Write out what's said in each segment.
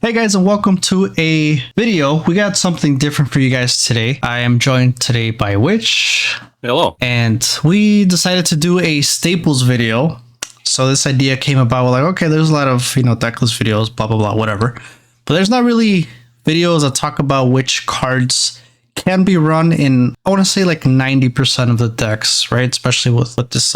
Hey guys, and welcome to a video. We got something different for you guys today. I am joined today by Witch. Hello. And we decided to do a staples video. So this idea came about, we're like, okay, there's a lot of, deckless videos, blah, blah, blah, whatever. But there's not really videos that talk about which cards can be run in, I want to say like 90% of the decks, right? Especially with this,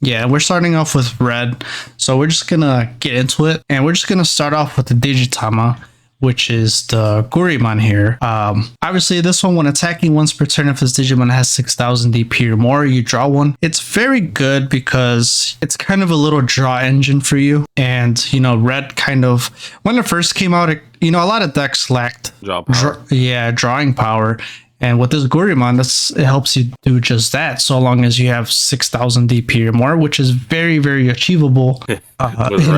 Yeah, we're starting off with red, so we're just gonna get into it, and we're just gonna start off with the Digitama, which is the Gurimon here. Obviously, this one, when attacking once per turn, if this Digimon has 6,000 DP or more, you draw one. It's very good because it's kind of a little draw engine for you, and red kind of, when it first came out, a lot of decks lacked drawing power. And with this Gurimon, it helps you do just that, so long as you have 6,000 DP or more, which is very, very achievable in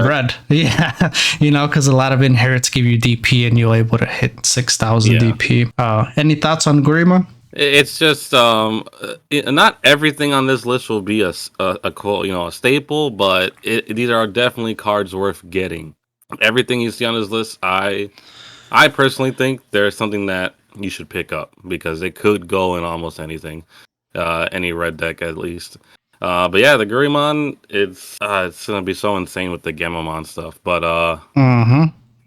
red. Yeah, because a lot of inherits give you DP, and you're able to hit 6,000 DP. Any thoughts on Gurimon? It's just not everything on this list will be a staple, but these are definitely cards worth getting. Everything you see on this list, I personally think there's something that you should pick up because it could go in almost anything, any red deck at least. But yeah, the Gurimon, it's gonna be so insane with the Gamamon stuff. But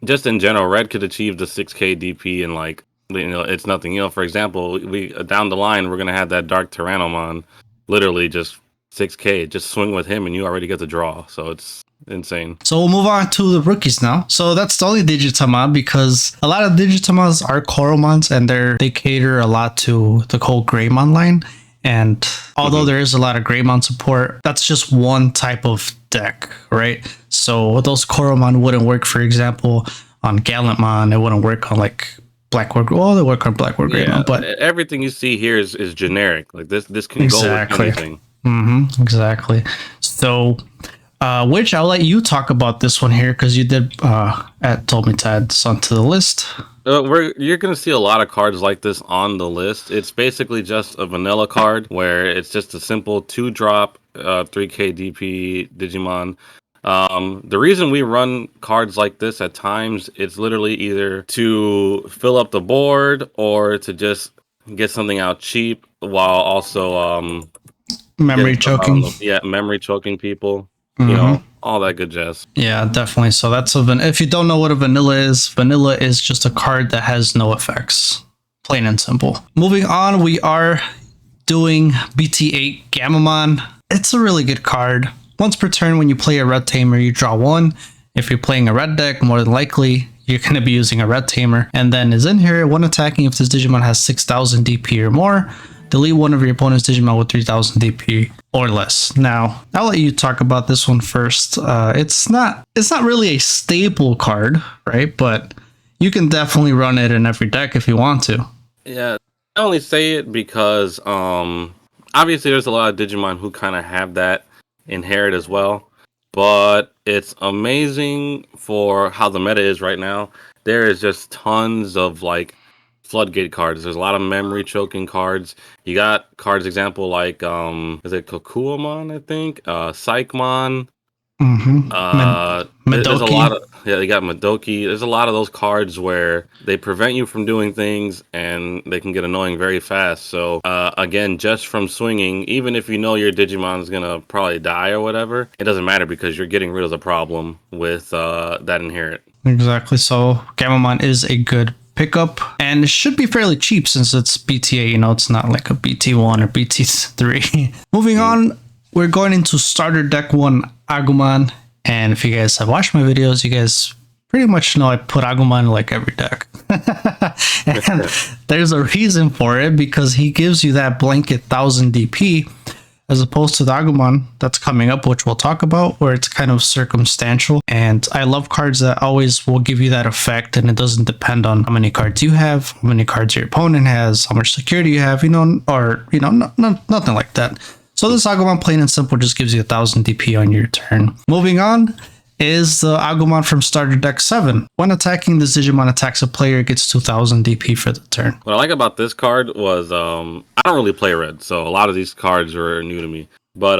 just in general, red could achieve the 6k DP and it's nothing. For example, we down the line we're gonna have that Dark Tyrannomon, literally just 6k. Just swing with him and you already get the draw. So it's insane. So we'll move on to the rookies now. So that's the only Digitama, because a lot of Digitamas are Coromons, and they cater a lot to the whole Greymon line. And although there is a lot of Greymon support, that's just one type of deck, right? So those Coromon wouldn't work, for example, on Gallantmon. It wouldn't work on Blackwood. Well, they work on Blackwood Greymon, but everything you see here is generic. Like this can go with anything. Exactly. So Which I'll let you talk about this one here, because you told me to add this onto the list. You're going to see a lot of cards like this on the list. It's basically just a vanilla card where it's just a simple 2-drop, 3k DP Digimon. The reason we run cards like this at times, it's literally either to fill up the board or to just get something out cheap while also memory choking. Memory choking people. All that good jazz. Yeah, definitely. So that's if you don't know what a vanilla is just a card that has no effects. Plain and simple. Moving on, we are doing BT8 Gamamon. It's a really good card. Once per turn, when you play a red tamer, you draw one. If you're playing a red deck, more than likely, you're going to be using a red tamer. And then is in here, when attacking, if this Digimon has 6,000 DP or more, delete one of your opponent's Digimon with 3,000 DP or less. Now, I'll let you talk about this one first. It's not really a staple card, right? But you can definitely run it in every deck if you want to. Yeah, I only say it because obviously there's a lot of Digimon who kind of have that inherit as well. But it's amazing for how the meta is right now. There is just tons of floodgate cards. There's a lot of memory choking cards. You got cards, example, like is it Kokuamon, I think? Psychmon. There's a lot of you got Madoki. There's a lot of those cards where they prevent you from doing things and they can get annoying very fast. So again, just from swinging, even if you know your Digimon is gonna probably die or whatever, it doesn't matter because you're getting rid of the problem with that inherit. Exactly. So Gamamon is a good pickup, and it should be fairly cheap since it's BTA. It's not like a BT1 or BT3. Moving on, we're going into starter deck 1 Agumon, and if you guys have watched my videos, you guys pretty much know I put Agumon in every deck. And there's a reason for it, because he gives you that blanket 1,000 DP, as opposed to the Agumon that's coming up, which we'll talk about, where it's kind of circumstantial. And I love cards that always will give you that effect, and it doesn't depend on how many cards you have, how many cards your opponent has, how much security you have, nothing like that. So this Agumon, plain and simple, just gives you 1,000 DP on your turn. Moving on is the Agumon from starter deck 7. When attacking, this Digimon attacks a player, gets 2,000 DP for the turn. What I like about this card was I don't really play red, so a lot of these cards are new to me. But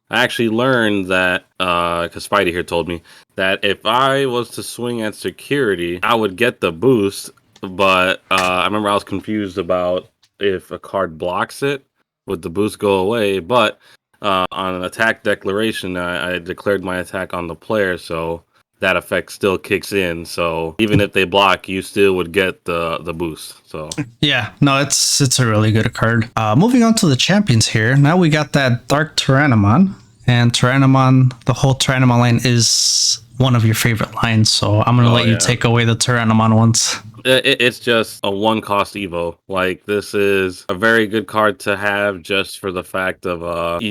I actually learned that because Spidey here told me that if I was to swing at security, I would get the boost. But I remember I was confused about if a card blocks it, would the boost go away? But on an attack declaration, I declared my attack on the player, so that effect still kicks in. So even if they block, you still would get the boost. So Yeah, no, it's a really good card. Moving on to the champions here. Now we got that Dark Tyrannomon, and Tyrannomon, the whole Tyrannomon line is one of your favorite lines. So I'm gonna let you take away the Tyrannomon ones. It's just a one cost Evo. Like, this is a very good card to have just for the fact of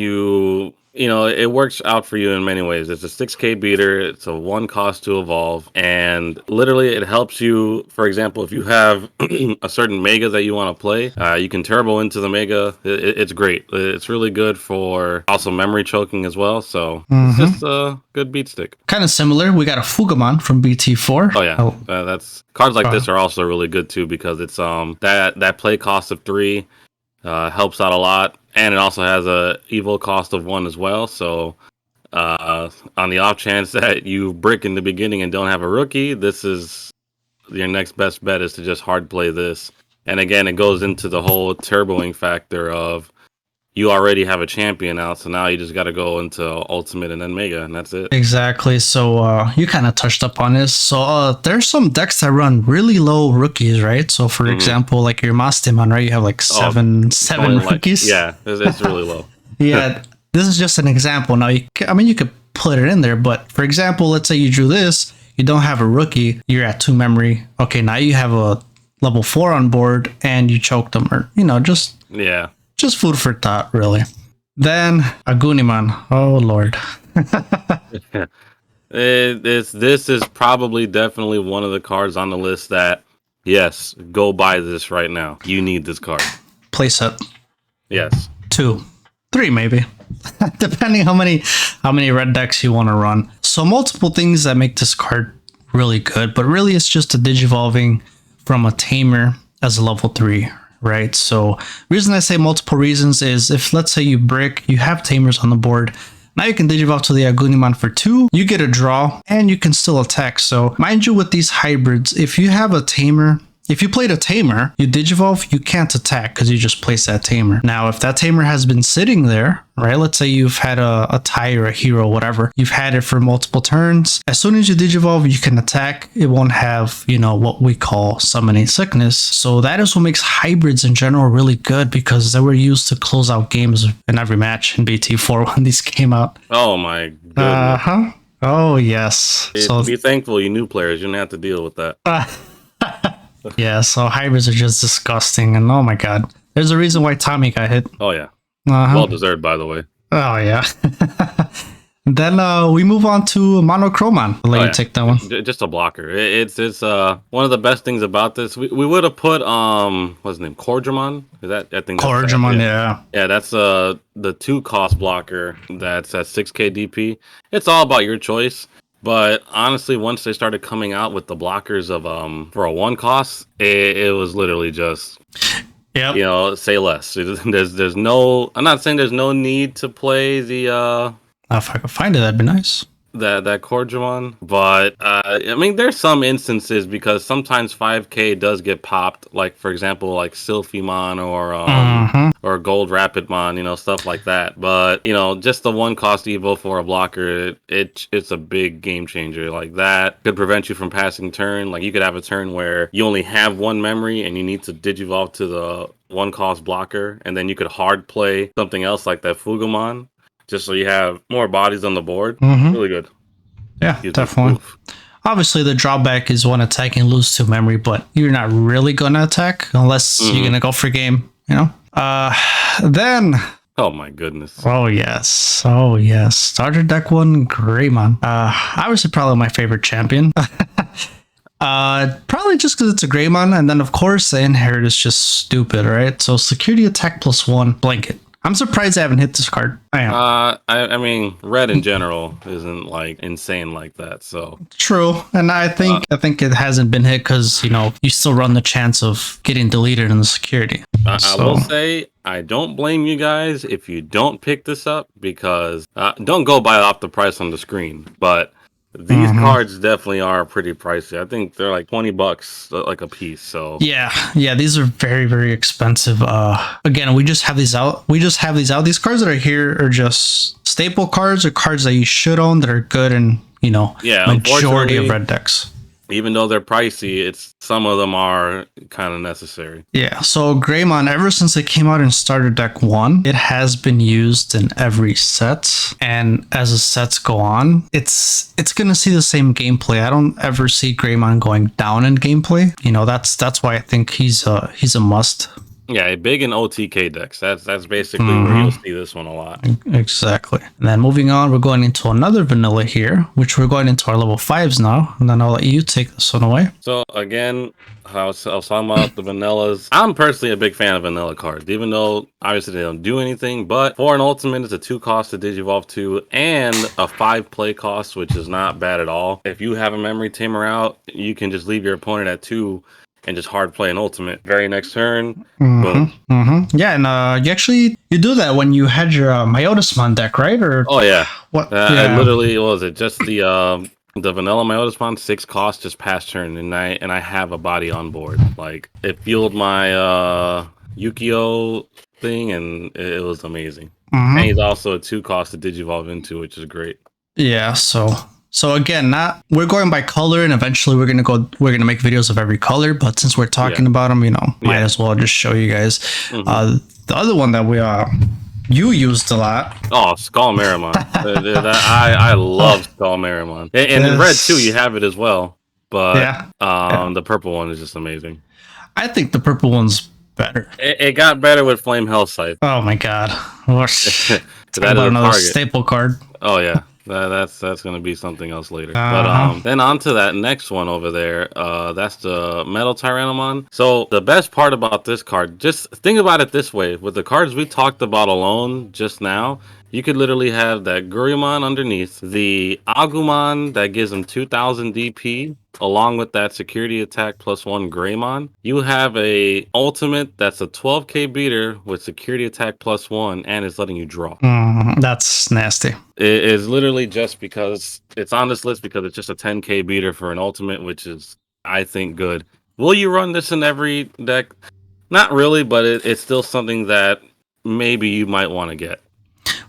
you know, it works out for you in many ways. It's a 6K beater, it's a one cost to evolve, and literally it helps you. For example, if you have a certain mega that you want to play, you can turbo into the mega. It's great. It's really good for also memory choking as well. So it's just a good beat stick. Kind of similar. We got a Fugamon from BT4. Oh yeah, that's cards like this are also really good too, because it's that play cost of 3 helps out a lot, and it also has a evil cost of 1 as well. So on the off chance that you brick in the beginning and don't have a rookie, this is your next best bet, is to just hard play this. And again, it goes into the whole turboing factor of you already have a champion out, so now you just got to go into ultimate and then mega, and that's it. Exactly. So you kind of touched up on this. So there's some decks that run really low rookies, right? So for example, like your Mastemon, right? You have like seven rookies. Yeah, it's really low. Yeah, this is just an example. Now, you could put it in there, but for example, let's say you drew this, you don't have a rookie, you're at 2 memory. Okay, now you have a level 4 on board, and you choked them, or just food for thought, really. Then Aguniman. Oh lord. This is probably definitely one of the cards on the list that, yes, go buy this right now. You need this card. Playset. Yes. 2, 3 maybe. Depending how many red decks you want to run. So multiple things that make this card really good, but really it's just a digivolving from a tamer as a level 3. Right, so reason I say multiple reasons is if, let's say, you brick, you have tamers on the board, now you can digivolve to the Aguniman for 2, you get a draw, and you can still attack. So mind you, with these hybrids, if you have a tamer, if you played a tamer, you digivolve, you can't attack because you just place that tamer. Now, if that tamer has been sitting there, right, let's say you've had a tie or a hero, whatever, you've had it for multiple turns, as soon as you digivolve, you can attack. It won't have, what we call summoning sickness. So that is what makes hybrids in general really good, because they were used to close out games in every match in BT4 when these came out. Oh my goodness. Oh yes. So be thankful you new players, you didn't have to deal with that. Yeah, so hybrids are just disgusting, and oh my god, there's a reason why Tommy got hit. Oh yeah, well deserved, by the way. Oh yeah. Then we move on to Monochromon. I'll let you take that one. Just a blocker. It's one of the best things about this. We would have put what's his name, Cordramon? Is that, I think Cordramon, yeah. Yeah, that's the 2 cost blocker that's at 6k DP. It's all about your choice. But honestly, once they started coming out with the blockers of for a 1 cost, it was literally just, say less. There's no. I'm not saying there's no need to play the. If I could find it, that'd be nice. That Cordramon, but there's some instances, because sometimes 5k does get popped, like for example like Sylphimon or Gold Rapidmon, stuff like that. But just the 1 cost evo for a blocker, it's a big game changer. Like, that could prevent you from passing turn. Like, you could have a turn where you only have 1 memory and you need to digivolve to the 1 cost blocker, and then you could hard play something else like that Fugamon, just so you have more bodies on the board. Really good. Yeah, definitely. Obviously, the drawback is when attacking, lose 2 memory, but you're not really going to attack unless you're going to go for game, Then... Oh my goodness. Oh yes. Starter deck 1, Greymon. Obviously, probably my favorite champion. Probably just because it's a Greymon, and then of course the inherit is just stupid, right? So security attack +1, blanket. I'm surprised I haven't hit this card. I am. I mean, red in general isn't like insane like that. So true, and I think it hasn't been hit because you still run the chance of getting deleted in the security. I will say I don't blame you guys if you don't pick this up because don't go buy it off the price on the screen. But these cards definitely are pretty pricey. I think they're like $20 like a piece. So yeah, these are very, very expensive. Again, we just have these out. These cards that are here are just staple cards or cards that you should own that are good in, majority of red decks. Even though they're pricey, some of them are kind of necessary. Yeah, so Greymon, ever since it came out in Starter Deck 1, it has been used in every set. And as the sets go on, it's going to see the same gameplay. I don't ever see Greymon going down in gameplay. That's why I think he's a must. Yeah, big in OTK decks. That's basically where you'll see this one a lot. Exactly. And then moving on, we're going into another vanilla here, which we're going into our level 5s now. And then I'll let you take this one away. So again, I was talking about the vanillas. I'm personally a big fan of vanilla cards, even though obviously they don't do anything. But for an ultimate, it's a 2 cost to Digivolve 2 and a 5 play cost, which is not bad at all. If you have a memory tamer out, you can just leave your opponent at 2 and just hard play an ultimate. Very next turn, boom. Yeah, and you do that when you had your Myotismon deck, right? Or oh yeah, what? I literally just the vanilla Myotismon 6 cost just past turn, and I have a body on board. Like it fueled my Yukio thing, and it was amazing. And he's also a 2 cost to Digivolve into, which is great. Yeah, So again, we're going by color, and eventually we're gonna make videos of every color. But since we're talking about them, might as well just show you guys. The other one that you used a lot. Oh, Skull Marimon. I love Skull Marimon, and in red too, you have it as well. But the purple one is just amazing. I think the purple one's better. It got better with Flame Hell Scythe. Oh my god! Talk about another staple card. Oh yeah. That's going to be something else later. But then on to that next one over there. That's the Metal Tyrannomon. So the best part about this card, just think about it this way. With the cards we talked about alone just now, you could literally have that Gurumon underneath, the Agumon that gives him 2000 DP, along with that security attack +1 Greymon. You have a ultimate that's a 12k beater with security attack +1 and is letting you draw. That's nasty. It is literally just because it's on this list because it's just a 10k beater for an ultimate, which is, I think, good. Will you run this in every deck? Not really, but it's still something that maybe you might want to get.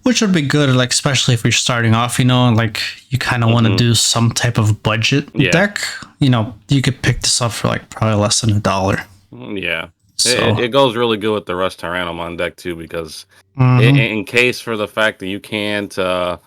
Which would be good, like especially if you're starting off, like you kind of want to do some type of budget deck. You could pick this up for like probably less than $1. Yeah, so it goes really good with the Rust Tyrannomon deck too, because in case for the fact that you can't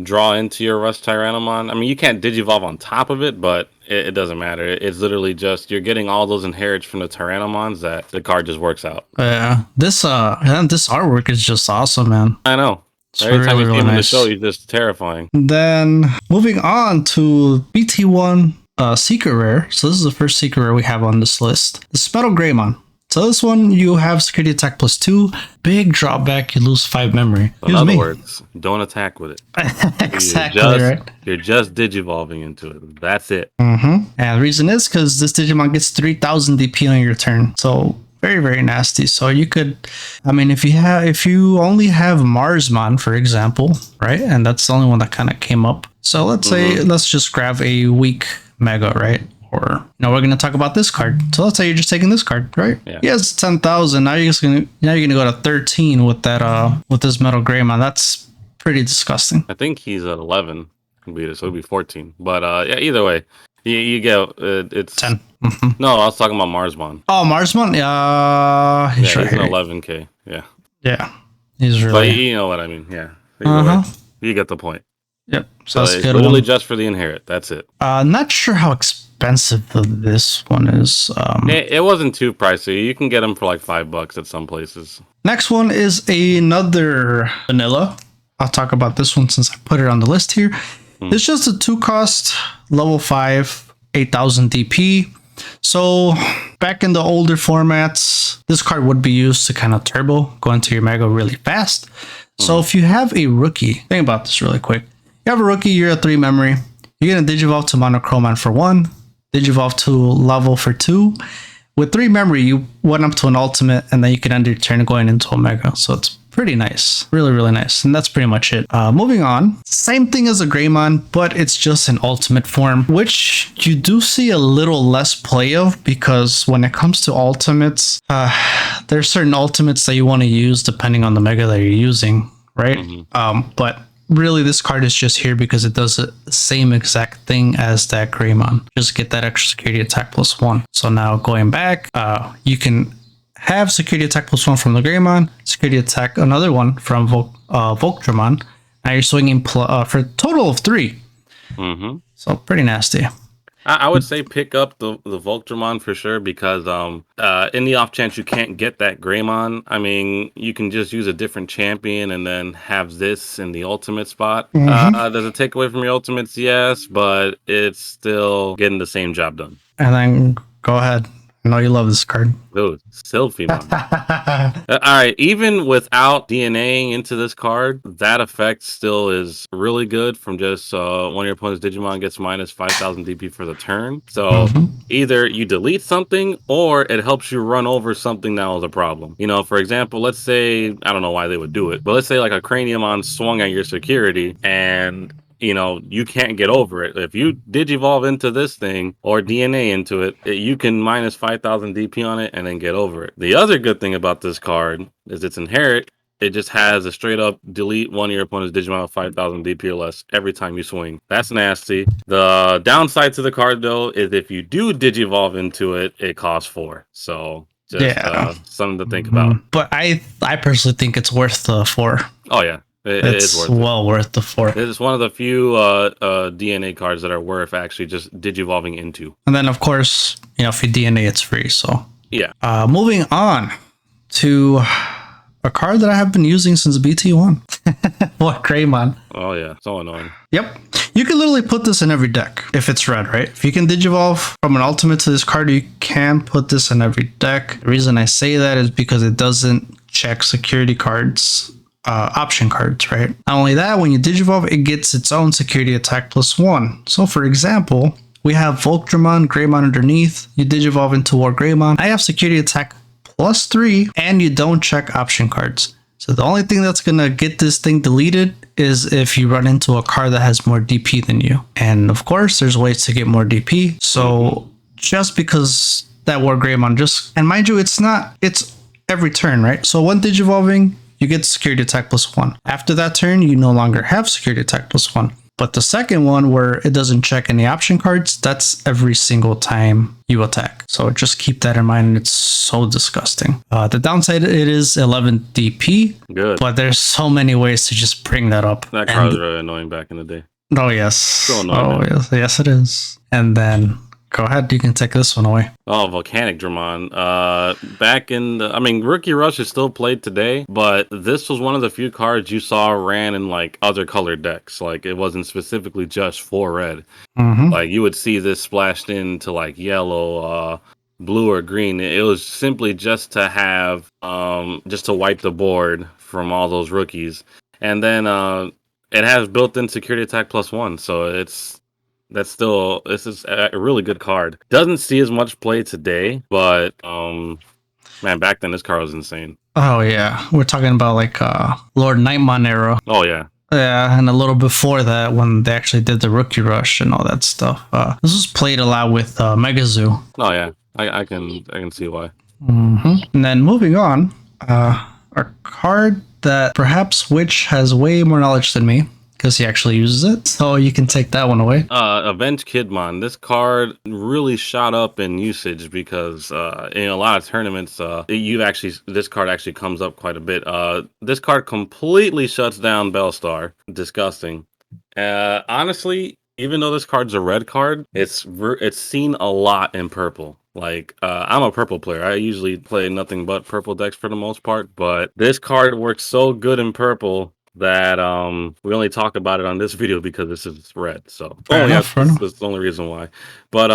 draw into your Rust Tyrannomon, I mean you can't Digivolve on top of it, but it doesn't matter. It's literally just you're getting all those inherits from the Tyrannomons that the card just works out. Yeah, this artwork is just awesome, man. I know. It's Every time you see him in the nice. show, he's just terrifying. Then moving on to BT1 Secret Rare. So this is the first Secret Rare we have on this list. The Metal Greymon. So this one, you have security attack +2. Big drawback, you lose 5 memory. In other words, don't attack with it. Exactly, right? You're just Digivolving into it. That's it. And the reason is because this Digimon gets 3000 DP on your turn. So very, very nasty. So you could, if you only have Marsmon, for example, right? And that's the only one that kind of came up. So let's say, let's just grab a weak Mega, right? Or we're gonna talk about this card. So let's say you're just taking this card, right? Yeah. Yes, 10,000. Now you're gonna go to 13 with that with this Metal Greymon. That's pretty disgusting. I think he's at 11. So it'll be 14. But yeah, either way, you get it's 10. No, I was talking about Marsmon. Oh, Marsmon. He's an 11k. Yeah. Yeah, he's really. But you know what I mean? Yeah. Way, you get the point. Yep. So that's it's good. Literally just for the inherit. That's it. Not sure how expensive this one is. It wasn't too pricey. You can get them for like $5 at some places. Next one is another vanilla. I'll talk about this one since I put it on the list here. It's just a 2 cost, level 5, 8000 DP. So back in the older formats, this card would be used to kind of turbo, go into your Mega really fast. So if you have a rookie, think about this really quick. You have a rookie, you're at 3 memory. You're going to Digivolve to Monochromon for 1, Digivolve to level for 2. with 3 memory, you went up to an ultimate, and then you can end your turn going into a mega. So it's pretty nice, really, really nice. And that's pretty much it. Moving on, same thing as a Greymon, but it's just an ultimate form, which you do see a little less play of, because when it comes to ultimates, there's certain ultimates that you want to use depending on the mega that you're using, right? But really, this card is just here because it does the same exact thing as that Greymon. Just get that extra security attack +1. So now going back, you can have security attack +1 from the Greymon, security attack another one from Voltramon. Now you're swinging for a total of 3. So pretty nasty. I would say pick up the Voltramon for sure, because in the off chance you can't get that Greymon, I mean, you can just use a different champion and then have this in the ultimate spot. Does it take away from your ultimates? Yes, but it's still getting the same job done. And then go ahead. I know you love this card. Dude, Sylphimon. All right, even without DNAing into this card, that effect still is really good from just one of your opponent's Digimon gets minus 5,000 DP for the turn. So either you delete something or it helps you run over something that was a problem. You know, for example, let's say, I don't know why they would do it, but let's say like a Craniumon swung at your security and you know, you can't get over it. If you Digivolve into this thing or DNA into it, you can minus 5,000 DP on it and then get over it. The other good thing about this card is it's inherit. It just has a straight up delete one of your opponent's Digimon with 5,000 DP or less every time you swing. That's nasty. The downside to the card, though, is if you do Digivolve into it, it costs 4. So just something to think about. But I personally think it's worth the 4. Oh, yeah. It's worth well worth the 4. It's one of the few DNA cards that are worth actually just digivolving into. And then, of course, you know, if you DNA, it's free. So yeah. Moving on to a card that I have been using since BT1. What, Greymon? Oh yeah, so annoying. Yep. You can literally put this in every deck if it's red, right? If you can digivolve from an ultimate to this card, you can put this in every deck. The reason I say that is because it doesn't check security cards. Option cards, right? Not only that, when you digivolve, it gets its own security attack +1. So for example, we have Voltramon, Greymon underneath. You digivolve into War Greymon. I have security attack +3, and you don't check option cards. So the only thing that's gonna get this thing deleted is if you run into a card that has more DP than you. And of course, there's ways to get more DP. So just because that War Greymon and mind you, it's every turn, right? So when digivolving, you get security attack +1. After that turn, you no longer have security attack +1. But the second one, where it doesn't check any option cards, that's every single time you attack. So just keep that in mind. It's so disgusting. The downside, it is 11 DP. Good. But there's so many ways to just bring that up. That card was really annoying back in the day. Oh, yes. So annoying. Oh, yes, it is. And then go ahead, you can take this one away. Oh, Volcanic Dramon. Back in Rookie Rush is still played today, but this was one of the few cards you saw ran in like other colored decks. Like it wasn't specifically just for red. Like you would see this splashed into like yellow, blue or green. It was simply just to have, just to wipe the board from all those rookies. And then it has built-in security attack +1, so this is a really good card. Doesn't see as much play today, but man, back then this card was insane. Oh yeah, we're talking about like Lord Nightmon era. Oh yeah. Yeah, and a little before that when they actually did the Rookie Rush and all that stuff. This was played a lot with Megazoo. Oh yeah, I can see why. And then moving on, a card that perhaps Witch has way more knowledge than me, because he actually uses it, so you can take that one away. Avenge Kidmon. This card really shot up in usage because in a lot of tournaments, this card actually comes up quite a bit. This card completely shuts down Bellstar. Disgusting. Honestly, even though this card's a red card, it's seen a lot in purple. Like, I'm a purple player. I usually play nothing but purple decks for the most part, but this card works so good in purple that we only talk about it on this video because this is red. So that's the only reason why. But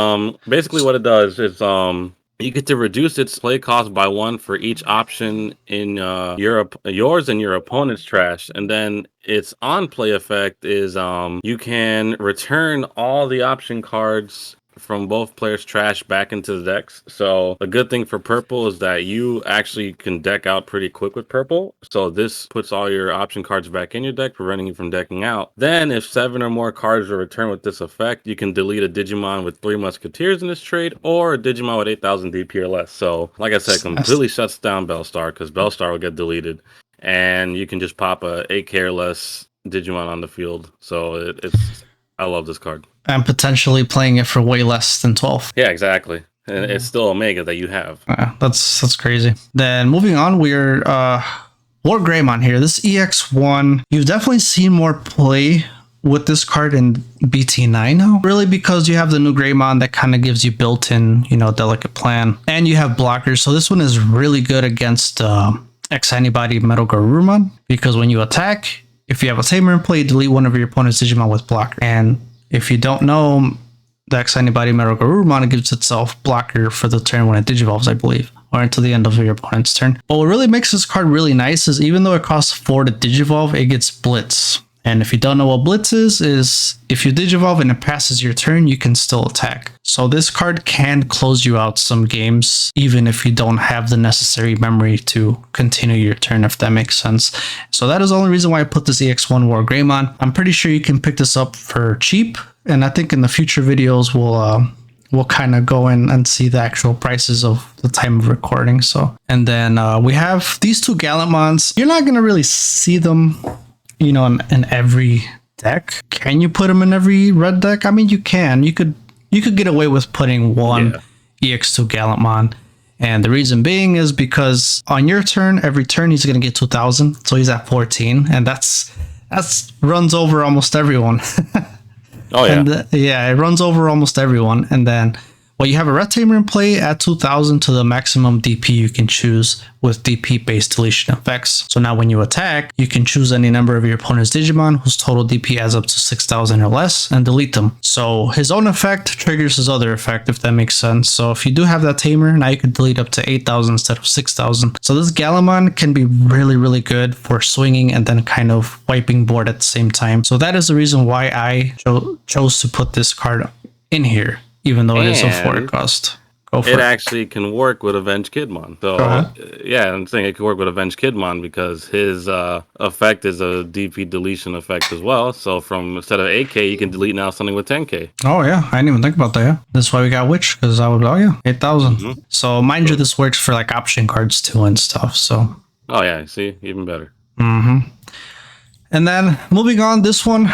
basically what it does is you get to reduce its play cost by 1 for each option in yours and your opponent's trash. And then its on play effect is you can return all the option cards from both players' trash back into the decks. So the good thing for purple is that you actually can deck out pretty quick with purple. So this puts all your option cards back in your deck, preventing you from decking out. Then if 7 or more cards are returned with this effect, you can delete a Digimon with 3 Musketeers in this trade, or a Digimon with 8,000 DP or less. So like I said, completely shuts down Bellstar, because Bellstar will get deleted. And you can just pop a 8K or less Digimon on the field. So I love this card. And potentially playing it for way less than 12. Yeah, exactly. And it's still Omega that you have. That's crazy. Then moving on, we're War Greymon here. This EX1, you've definitely seen more play with this card in BT9 now. Really, because you have the new Greymon that kind of gives you built-in, delicate plan. And you have blockers. So this one is really good against X-Antibody Metal Garurumon, because when you attack, if you have a Tamer in play, delete one of your opponent's Digimon with blocker. And if you don't know, the X-Antibody Metal Garurumon gives itself blocker for the turn when it digivolves, I believe, or until the end of your opponent's turn. But what really makes this card really nice is even though it costs 4 to digivolve, it gets Blitz. And if you don't know what Blitz is if you digivolve and it passes your turn, you can still attack. So this card can close you out some games, even if you don't have the necessary memory to continue your turn, if that makes sense. So that is the only reason why I put this EX1 War Greymon. I'm pretty sure you can pick this up for cheap. And I think in the future videos, we'll kind of go in and see the actual prices of the time of recording. So, and then we have these 2 Gallantmons. You're not going to really see them in every deck. Can you put them in every red deck? I mean, you can. You could get away with putting one EX2 Gallantmon. And the reason being is because on your turn, every turn he's going to get 2,000. So he's at 14. And that's runs over almost everyone. Oh, yeah. And it runs over almost everyone. And then, you have a Red Tamer in play at 2,000 to the maximum DP you can choose with DP-based deletion effects. So now when you attack, you can choose any number of your opponent's Digimon whose total DP adds up to 6,000 or less and delete them. So his own effect triggers his other effect, if that makes sense. So if you do have that Tamer, now you can delete up to 8,000 instead of 6,000. So this Gallantmon can be really, really good for swinging and then kind of wiping board at the same time. So that is the reason why I chose to put this card in here, even though it is a 4 cost. Go for it. It actually can work with Avenged Kidmon. So, I'm saying it can work with Avenged Kidmon because his effect is a DP deletion effect as well. So, instead of 8K, you can delete now something with 10K. Oh, yeah. I didn't even think about that, yeah. That's why we got Witch, because 8,000. So, mind you, this works for like option cards too and stuff. So. Oh, yeah. See? Even better. And then, moving on, this one.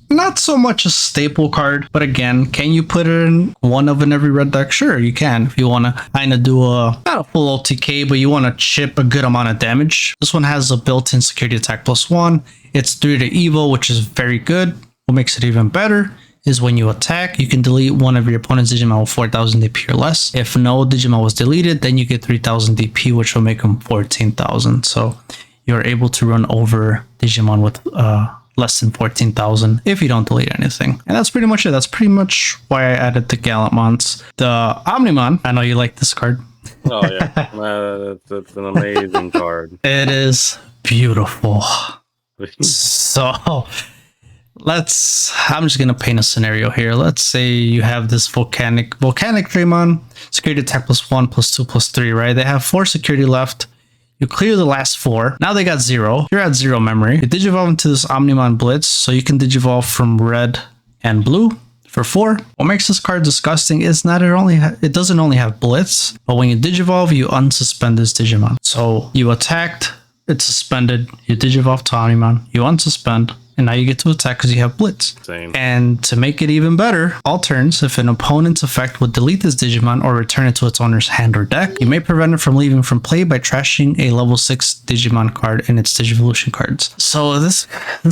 Not so much a staple card, but again, can you put it in one of in every red deck? Sure, you can. If you want to kind of do not a full OTK, but you want to chip a good amount of damage. This one has a built-in security attack +1. It's 3 to Evo, which is very good. What makes it even better is when you attack, you can delete one of your opponent's Digimon with 4,000 DP or less. If no Digimon was deleted, then you get 3,000 DP, which will make them 14,000. So you're able to run over Digimon with less than 14,000 if you don't delete anything. And that's pretty much it. That's pretty much why I added the Gallantmons. The Omnimon, I know you like this card. Oh, yeah. That's an amazing card. It is beautiful. So, I'm just going to paint a scenario here. Let's say you have this Volcanic Greymon, security attack +1, +2, +3, right? They have 4 security left. You clear the last 4. Now they got 0. You're at 0 memory. You digivolve into this Omnimon Blitz, so you can digivolve from red and blue for 4. What makes this card disgusting is that it doesn't only have Blitz, but when you digivolve, you unsuspend this Digimon. So you attacked, it's suspended. You digivolve to Omnimon, you unsuspend, and now you get to attack because you have Blitz. Same. And to make it even better, all turns, if an opponent's effect would delete this Digimon or return it to its owner's hand or deck, you may prevent it from leaving from play by trashing a level 6 Digimon card in its Digivolution cards. So this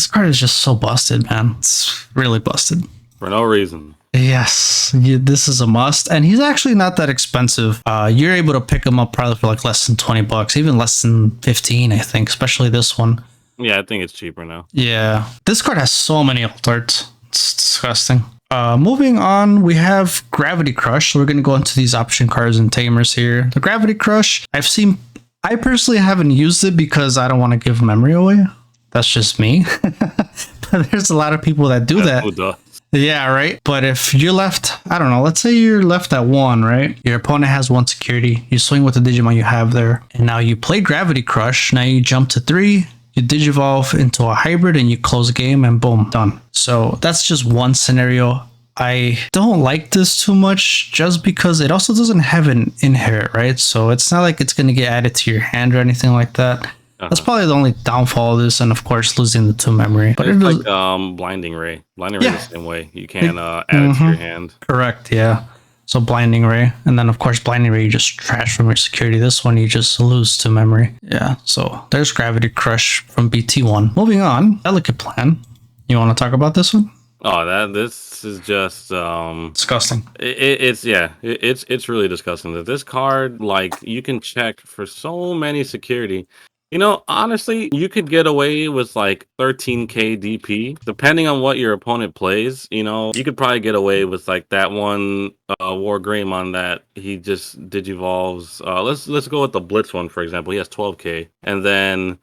card is just so busted, man. It's really busted. For no reason. Yes, this is a must, and he's actually not that expensive. You're able to pick him up probably for like less than $20, even less than 15, I think, especially this one. Yeah, I think it's cheaper now. Yeah, this card has so many alt arts. It's disgusting. Moving on, we have Gravity Crush. So we're going to go into these option cards and tamers here. The Gravity Crush, I personally haven't used it because I don't want to give memory away. That's just me. But there's a lot of people that do that. Who does? Yeah, right. But if you're left, I don't know, let's say you're left at 1, right? Your opponent has 1 security. You swing with the Digimon you have there. And now you play Gravity Crush. Now you jump to 3. You Digivolve into a hybrid and you close the game and boom, done. So that's just one scenario. I don't like this too much just because it also doesn't have an inherit, right? So it's not like it's going to get added to your hand or anything like that. That's probably the only downfall of this, and of course losing the 2 memory. But it's it does, like Blinding Ray. Blinding Ray Yeah. is the same way. You can add it to your hand. correct, yeah. So Blinding Ray, and then of course Blinding Ray you just trash from your security. This one you just lose to memory. Yeah. So there's Gravity Crush from BT1. Moving on, Delicate Plan. You want to talk about this one? Oh, this is just Disgusting. it's really disgusting that this card, like, you can check for so many security. You know, honestly, you could get away with like 13k DP depending on what your opponent plays. You know, you could probably get away with like that one War Greymon that he just digivolves. Let's go with the Blitz one, for example. He has 12k, and then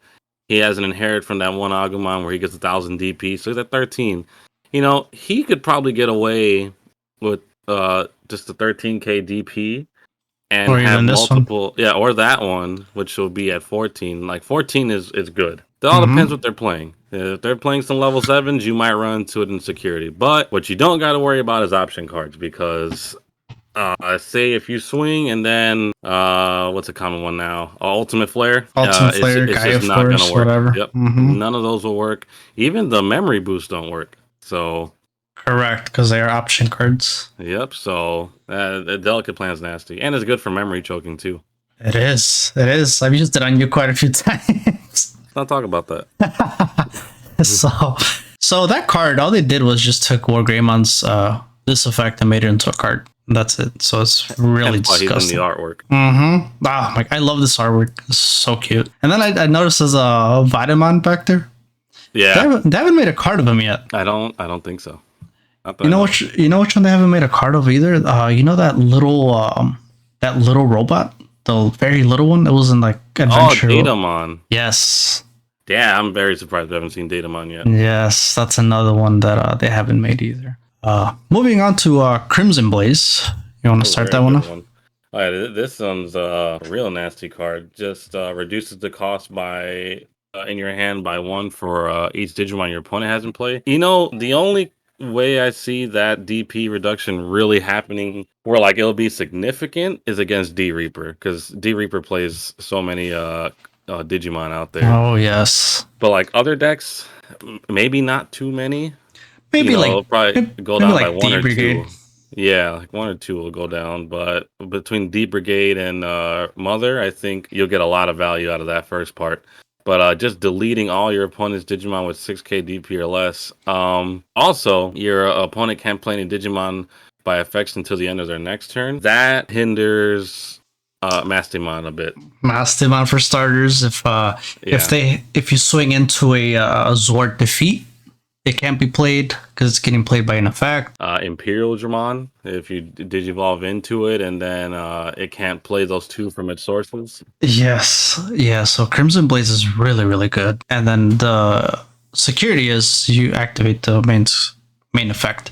he has an inherit from that one Agumon where he gets 1000 DP, so he's at 13. You know, he could probably get away with just the 13k DP and Or have even this one. multiple, yeah, or that one, which will be at 14. Like 14 is good. It all depends what they're playing. If they're playing some level 7s, you might run into it in security. But what you don't got to worry about is option cards, because say if you swing and then what's a common one now? Ultimate Flare. Ultimate Flare, it's Gaia just not Force, gonna work. whatever. Yep. None of those will work. Even the memory boosts don't work. So Correct, because they are option cards. yep. So the Delicate Plan's nasty, and it's good for memory choking too. It is. It is. I've used it on you quite a few times. Let's not talk about that. so that card, all they did was just took War Greymon's this effect and made it into a card. That's it. So it's really Hence why he's in disgusting. the artwork. Ah, I love this artwork. It's so cute. And then I noticed there's a Vitamon back there. Yeah, They haven't made a card of him yet. I don't think so. Not that You I know which one they haven't made a card of either? You know that little robot? The very little one that was in like Oh, Adventure. Datamon. Yes. Yeah, I'm very surprised we haven't seen Datamon yet. Yes, that's another one that they haven't made either. Moving on to Crimson Blaze. You want to start that Very one good off? All right, this one's a real nasty card. Just reduces the cost by in your hand by 1 for each Digimon your opponent has in play. You know, the only way I see that DP reduction really happening where like it'll be significant is against D Reaper, because D Reaper plays so many Digimon out there. Oh yes. But like other decks, maybe not too many. Maybe You know, like it'll probably go maybe down like by 1 or D-Brigade. 2. Yeah, like 1 or 2 will go down. But between D Brigade and Mother, I think you'll get a lot of value out of that first part. But just deleting all your opponent's Digimon with 6k DP or less. Also, your opponent can't play any Digimon by effects until the end of their next turn. That hinders Mastimon a bit. Mastodon for starters. If you swing into a Zord defeat, it can't be played because it's getting played by an effect. Imperial Dramon, if you digivolve into it, and then it can't play those 2 from its sources. Yes, yeah. So Crimson Blaze is really, really good. And then the security is you activate the main effect.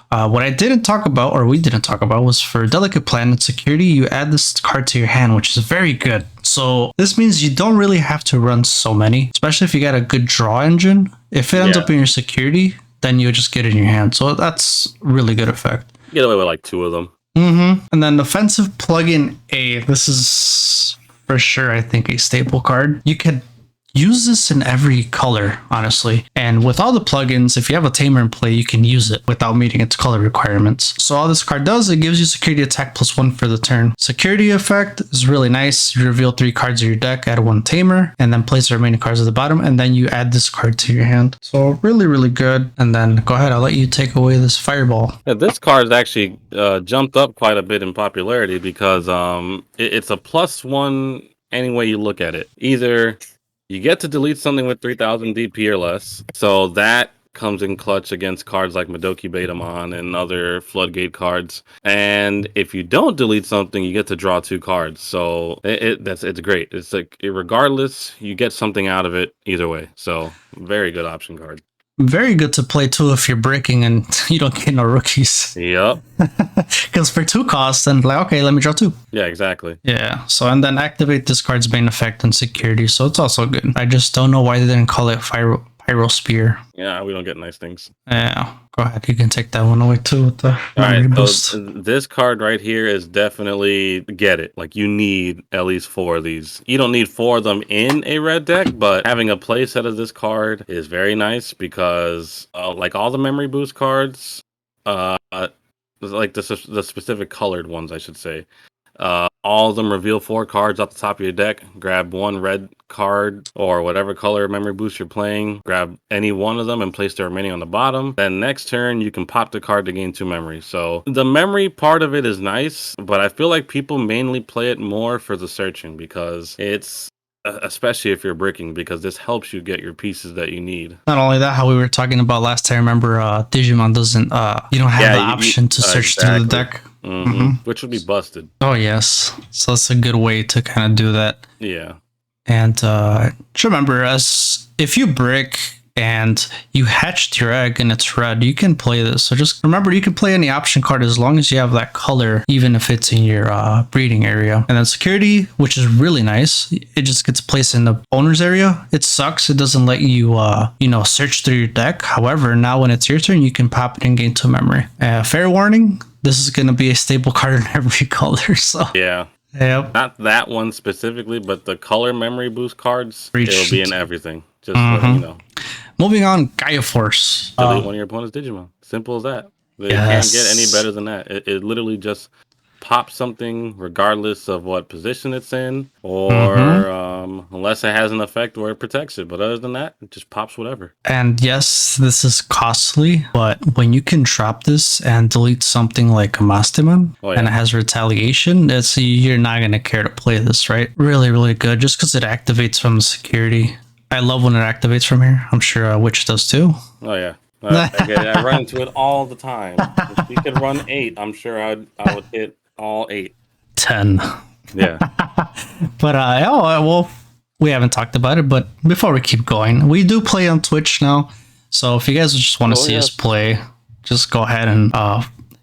What I didn't talk about, or we didn't talk about, was for Delicate Planet security, you add this card to your hand, which is very good. So this means you don't really have to run so many, especially if you got a good draw engine. If it ends up in your security, then you'll just get it in your hand. So that's really good effect. Get away with like 2 of them. And then Offensive Plugin A. This is for sure, I think, a staple card. You could use this in every color, honestly. And with all the plugins, if you have a tamer in play, you can use it without meeting its color requirements. So all this card does, it gives you security attack +1 for the turn. Security effect is really nice. You reveal 3 cards of your deck, add 1 tamer, and then place the remaining cards at the bottom, and then you add this card to your hand. So really, really good. And then go ahead, I'll let you take away this fireball. Yeah, this card has actually jumped up quite a bit in popularity because it's a +1 any way you look at it. Either you get to delete something with 3000 DP or less, so that comes in clutch against cards like Madoki Betamon and other Floodgate cards. And if you don't delete something, you get to draw 2 cards. So it's great. It's like regardless, you get something out of it either way. So very good option card. Very good to play too if you're breaking and you don't get no rookies. Yep. Because for 2 costs, and like, okay, let me draw 2. Yeah, exactly. Yeah, so and then activate this card's main effect and security, so it's also good. I just don't know why they didn't call it Pyro Spear. Yeah, we don't get nice things. Yeah, go ahead, you can take that one away too with the All memory right, boost. so this card right here is definitely get it. Like you need at least 4 of these. You don't need 4 of them in a red deck, but having a play set of this card is very nice because like all the memory boost cards, like the specific colored ones, I should say. All of them reveal 4 cards off the top of your deck. Grab 1 red card or whatever color memory boost you're playing. Grab any one of them and place the remaining on the bottom. Then next turn, you can pop the card to gain 2 memory. So the memory part of it is nice, but I feel like people mainly play it more for the searching because it's, especially if you're bricking, because this helps you get your pieces that you need. Not only that, how we were talking about last time, remember Digimon doesn't, you don't have the option to search through the deck. Which would be busted. Oh yes, so that's a good way to kind of do that. Yeah. And just remember, as if you brick and you hatched your egg and it's red, you can play this. So just remember, you can play any option card as long as you have that color, even if it's in your breeding area. And then security, which is really nice, it just gets placed in the owner's area. It sucks, it doesn't let you search through your deck. However, now when it's your turn, you can pop it and gain 2 memory. Fair warning, this is going to be a staple card in every color. So yeah. Yep. Not that one specifically, but the color memory boost cards, it'll be in everything. Just Mm-hmm. you know. Moving on, Gaia Force. Delete one of your opponent's Digimon. Simple as that. They can't get any better than that. It literally just pops something regardless of what position it's in, or unless it has an effect where it protects it. But other than that, it just pops whatever. And yes, this is costly, but when you can drop this and delete something like a Mastiman and it has retaliation, you're not going to care to play this, right? Really, really good, just because it activates from the security. I love when it activates from here. I'm sure Witch does too. Oh, yeah. I run into it all the time. If we could run 8, I'm sure I would hit all 8. 10. Yeah. But, well, we haven't talked about it, but before we keep going, we do play on Twitch now. So if you guys just want to see us play, just go ahead and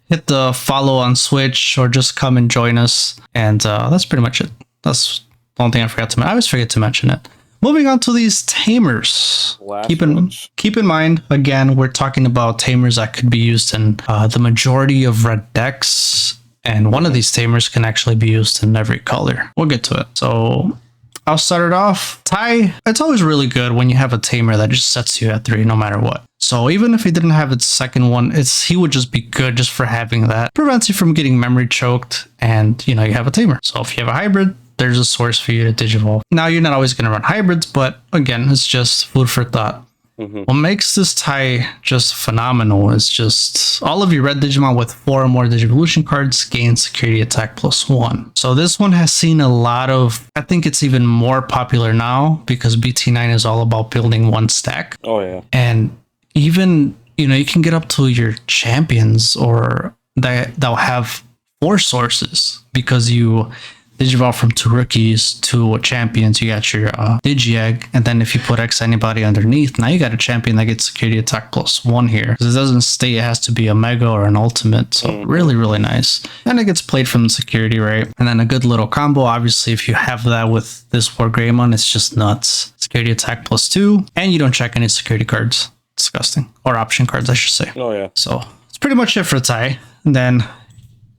hit the follow on Switch or just come and join us. And that's pretty much it. That's the only thing I forgot to mention. I always forget to mention it. Moving on to these tamers. Keep in mind, again, we're talking about tamers that could be used in the majority of red decks. And one of these tamers can actually be used in every color. We'll get to it. So I'll start it off. Tai, it's always really good when you have a tamer that just sets you at 3 no matter what. So even if he didn't have its second one, he would just be good just for having that. Prevents you from getting memory choked, and you have a tamer. So if you have a hybrid, there's a source for you to digivolve. Now, you're not always going to run hybrids, but again, it's just food for thought. What makes this Tai just phenomenal is just all of your red Digimon with 4 or more Digivolution cards gain security attack +1. So this one has seen a lot of, I think it's even more popular now because BT9 is all about building 1 stack. Oh, yeah. And even, you can get up to your champions or that'll have 4 sources because you Digivolve from 2 rookies to champions. You got your Digi-Egg, and then if you put X anybody underneath, now you got a champion that gets security attack +1 here. Because it doesn't state it has to be a Mega or an Ultimate, so really, really nice. And it gets played from the security, right? And then a good little combo, obviously, if you have that with this War Greymon, it's just nuts. Security attack +2, and you don't check any security cards. Disgusting. Or option cards, I should say. Oh, yeah. So, it's pretty much it for Tai. And then,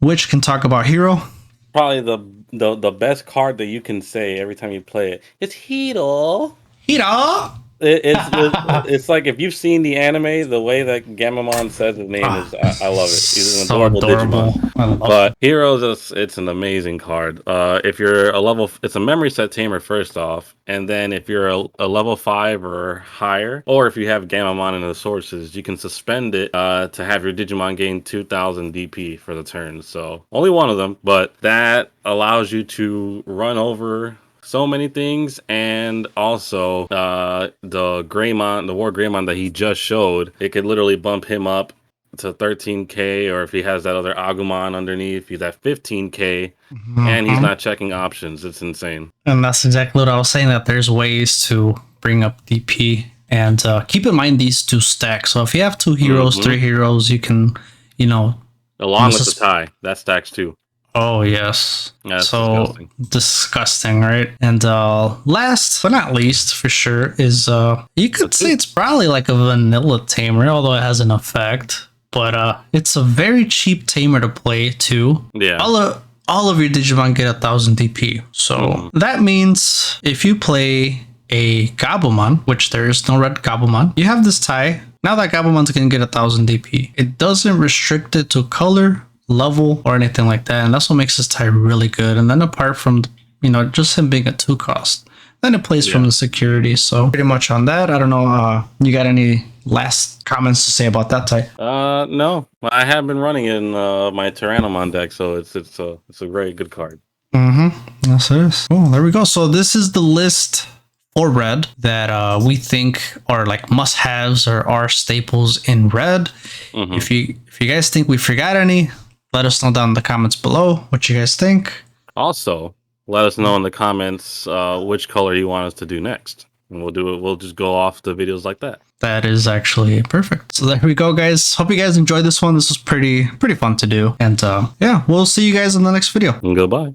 Witch can talk about Hero. Probably the best card that you can say every time you play it. It's Hiro. Hiro. It's like if you've seen the anime, the way that Gamamon says his name is, I love it. He's an adorable Digimon. But Heroes, it's an amazing card. If you're it's a memory set tamer first off, and then if you're a level 5 or higher, or if you have Gamamon in the sources, you can suspend it to have your Digimon gain 2,000 DP for the turn. So only one of them, but that allows you to run over so many things, and also the War Greymon that he just showed, it could literally bump him up to 13k, or if he has that other Agumon underneath, he's at 15k, and he's not checking options. It's insane. And that's exactly what I was saying, that there's ways to bring up DP And keep in mind these two stacks. So if you have 2 heroes, Mhm. 3 heroes, you can, you know, Along with this the tie, that stacks too. oh yes. That's So disgusting, right? And last but not least, for sure, is you could say it's probably like a vanilla tamer, although it has an effect. But it's a very cheap tamer to play too. Yeah. All of your Digimon get 1000 DP. So that means if you play a Gabumon, which there is no red Gabumon, you have this tie. Now that Gabumon's gonna get 1000 DP. It doesn't restrict it to color, level, or anything like that, and that's what makes this tie really good. And then apart from, you know, just him being a 2 cost, then it plays from the security. So pretty much on that. I don't know, you got any last comments to say about that tie? No, I have been running in my Tyrannomon deck, so it's a very good card. Yes, it is. Oh, there we go. So this is the list for red that we think are like must-haves or are staples in red. If you guys think we forgot any, let us know down in the comments below what you guys think. Also, let us know in the comments which color you want us to do next, and we'll do it. We'll just go off the videos like that. That is actually perfect. So there we go, guys. Hope you guys enjoyed this one. This was pretty fun to do. And yeah, we'll see you guys in the next video. And goodbye.